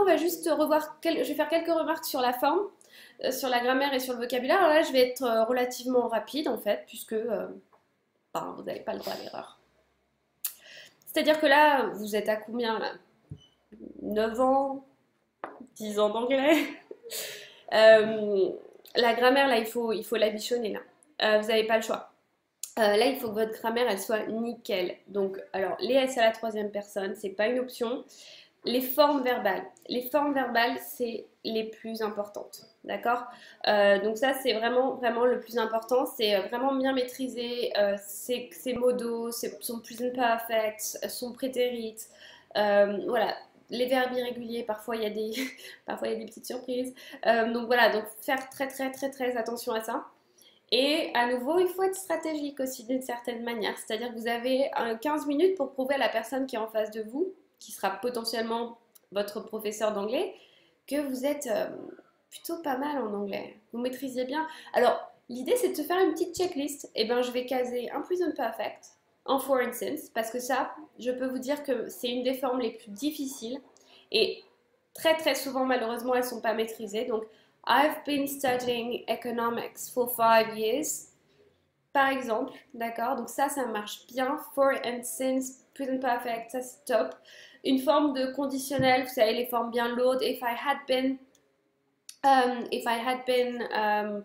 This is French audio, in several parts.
on va juste revoir, je vais faire quelques remarques sur la forme, sur la grammaire et sur le vocabulaire. Alors là, je vais être relativement rapide en fait, puisque ben, vous n'avez pas le droit à l'erreur. C'est-à-dire que là, vous êtes à combien là? 9 ans, 10 ans d'anglais. Euh, la grammaire, là, il faut la bichonner là. Vous n'avez pas le choix. Là, il faut que votre grammaire, elle soit nickel. Donc, alors, les S à la troisième personne, c'est pas une option. Les formes verbales. Les formes verbales, c'est les plus importantes. D'accord. Donc ça, c'est vraiment, vraiment le plus important. C'est vraiment bien maîtriser ses modaux, son present perfect, son prétérit. Voilà. Les verbes irréguliers, parfois il y a des, parfois il y a des petites surprises. Donc voilà, donc faire très très très très attention à ça. Et à nouveau, il faut être stratégique aussi d'une certaine manière. C'est-à-dire que vous avez 15 minutes pour prouver à la personne qui est en face de vous, qui sera potentiellement votre professeur d'anglais, que vous êtes plutôt pas mal en anglais. Vous maîtrisez bien. Alors, l'idée, c'est de se faire une petite checklist. Et ben, je vais caser un present perfect en for instance, parce que ça, je peux vous dire que c'est une des formes les plus difficiles. Et très très souvent, malheureusement, elles ne sont pas maîtrisées. Donc, I've been studying economics for 5 years. Par exemple, d'accord? Donc ça marche bien. For instance, present perfect, ça c'est top. Une forme de conditionnel, vous savez, les formes bien lourdes. If I had been an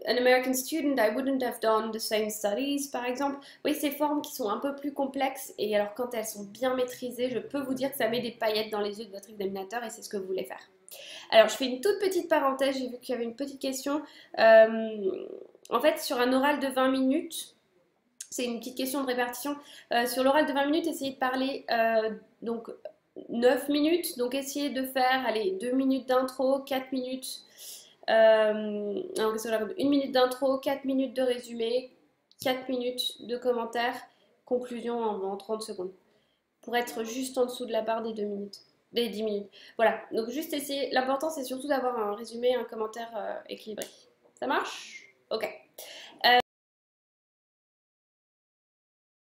American student, I wouldn't have done the same studies, par exemple. Oui, ces formes qui sont un peu plus complexes, et alors quand elles sont bien maîtrisées, je peux vous dire que ça met des paillettes dans les yeux de votre examinateur, et c'est ce que vous voulez faire. Alors, je fais une toute petite parenthèse, j'ai vu qu'il y avait une petite question. En fait, sur un oral de 20 minutes, c'est une petite question de répartition. Sur l'oral de 20 minutes, essayez de parler donc 9 minutes. Donc, essayez de faire, allez, 2 minutes d'intro, 4 minutes. Non, qu'est-ce que j'appelle 1 minute d'intro, 4 minutes de résumé, 4 minutes de commentaire, conclusion en 30 secondes. Pour être juste en dessous de la barre des 2 minutes. Des 10 minutes. Voilà, donc juste essayer. L'important, c'est surtout d'avoir un résumé, un commentaire équilibré. Ça marche? Ok.